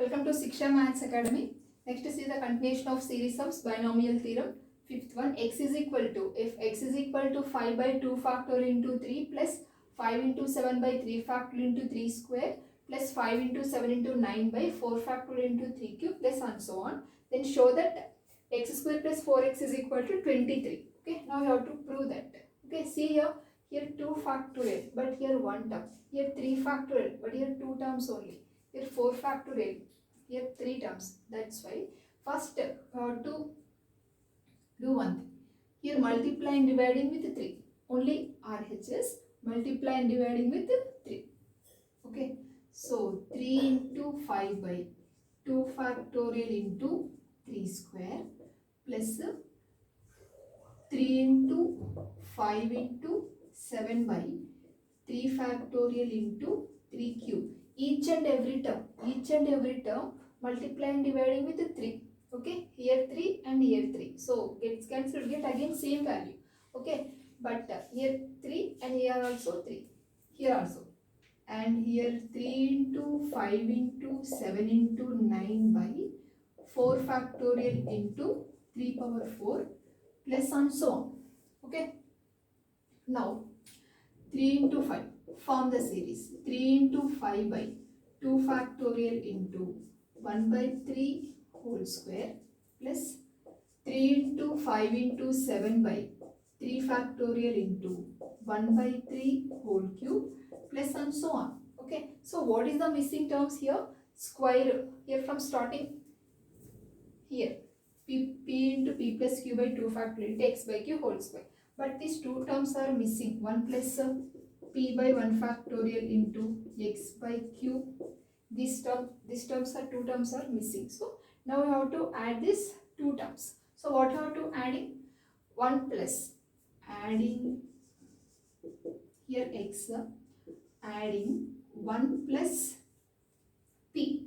Welcome to Shiksha Maths Academy. Next is the continuation of series of binomial theorem. Fifth one, x is equal to, if x is equal to 5 by 2 factorial into 3 plus 5 into 7 by 3 factorial into 3 square plus 5 into 7 into 9 by 4 factorial into 3 cube plus and so on. Then show that x square plus 4x is equal to 23. Okay, now you have to prove that. Okay, see here 2 factorial but here 1 term, here 3 factorial but here 2 terms only, here 4 factorial, here 3 terms. That's why first to do one thing. Here multiply and dividing with 3. Only RHS multiply and dividing with 3. Okay. So 3 into 5 by 2 factorial into 3 square plus 3 into 5 into 7 by 3 factorial into 3 cube. Each and every term multiply and dividing with 3. Okay, here 3 and here 3. So gets cancelled, get again same value. Okay, but here 3 and here also 3. Here also. And here 3 into 5 into 7 into 9 by 4 factorial into 3 power 4 plus and so on. Okay. Now 3 into 5. Form the series. 3 into 5 by 2 factorial into 1 by 3 whole square plus 3 into 5 into 7 by 3 factorial into 1 by 3 whole cube plus and so on. Okay. So what is the missing terms here? Square here from starting here. P into P plus Q by 2 factorial into X by Q whole square. But these two terms are missing. 1 plus P by 1 factorial into X by Q. These terms are two terms are missing. So now we have to add these two terms. So what you have to adding? 1 plus adding here X, adding 1 plus P,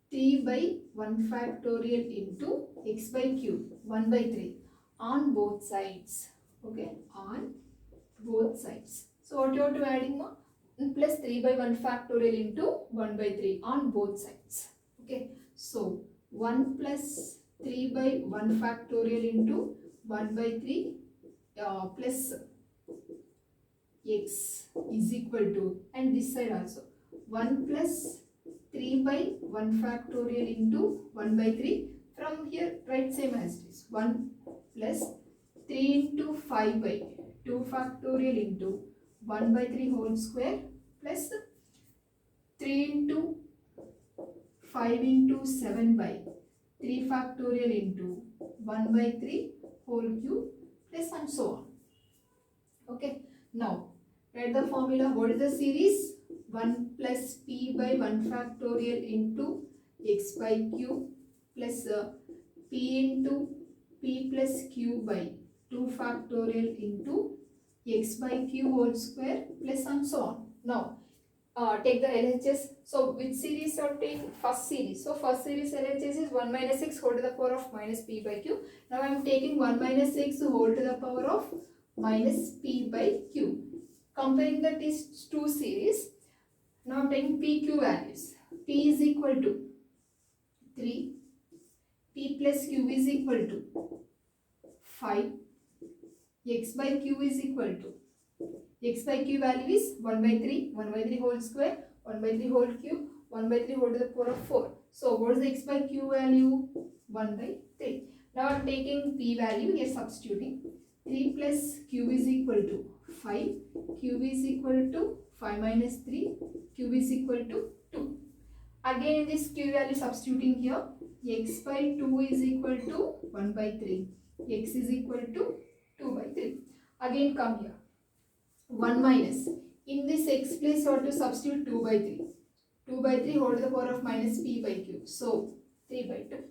3 by 1 factorial into X by Q, 1 by 3 on both sides. Okay, on both sides. So what you have to adding more? Plus 3 by 1 factorial into 1 by 3 on both sides. Okay, so 1 plus 3 by 1 factorial into 1 by 3 plus x is equal to, and this side also 1 plus 3 by 1 factorial into 1 by 3. From here write same as it is. 1 plus 3 into 5 by 2 factorial into 1 by 3 whole square plus 3 into 5 into 7 by 3 factorial into 1 by 3 whole cube plus and so on. Okay. Now write the formula. What is the series? 1 plus P by 1 factorial into X by Q plus P into P plus Q by 2 factorial into X by Q whole square plus and so on. Now take the LHS. So which series are taking? First series. So first series LHS is 1 minus x whole to the power of minus P by Q. Now I am taking 1 minus x whole to the power of minus P by Q. Comparing the two series, now I am taking PQ values. P is equal to 3, P plus Q is equal to 5, X by Q is equal to, X by Q value is 1 by 3, 1 by 3 whole square, 1 by 3 whole cube, 1 by 3 whole to the power of 4. So what is the X by Q value? 1 by 3. Now I am taking P value, here substituting. 3 plus Q is equal to 5, Q is equal to 5 minus 3, Q is equal to 2. Again in this Q value substituting here, X by 2 is equal to 1 by 3, X is equal to 2 by 3. Again come here, 1 minus, in this X place you have to substitute 2 by 3, 2 by 3 whole to the power of minus P by Q, so 3 by 2.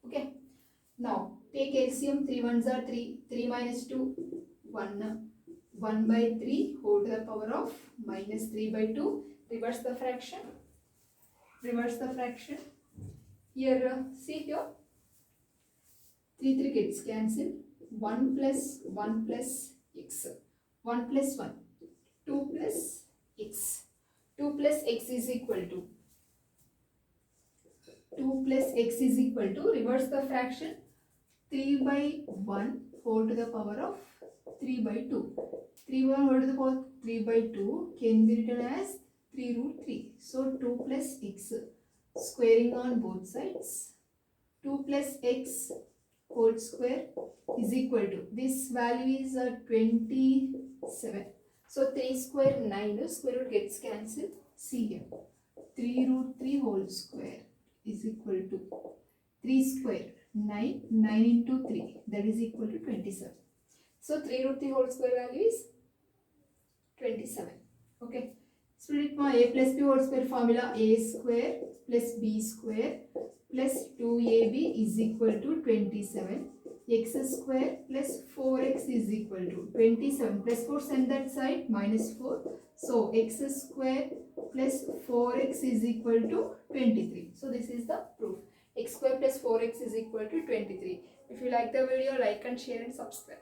Okay. Now take LCM. 3 ones are 3, 3 minus 2, 1, 1 by 3 whole to the power of minus 3 by 2. Reverse the fraction. Reverse the fraction. Here see here 3 gets cancelled. 1 plus 1 plus x. 1 plus 1. 2 plus x. 2 plus x is equal to 2 plus x is equal to, reverse the fraction, 3 by 1 whole to the power of 3 by 2. 3 by 1 whole to the power 3 by 2 can be written as 3 root 3. So 2 plus x, squaring on both sides, 2 plus x whole square is equal to, this value is 27. So 3 square 9, square root gets cancelled. See here, 3 root 3 whole square is equal to 3 square 9, 9 into 3, that is equal to 27. So 3 root 3 whole square value is 27. Okay. Split my a plus b whole square formula, a square plus b square plus 2ab is equal to 27. X square plus 4x is equal to 27 plus 4, send that side, minus 4. So x square plus 4x is equal to 23. So this is the proof. X square plus 4x is equal to 23. If you like the video, like and share and subscribe.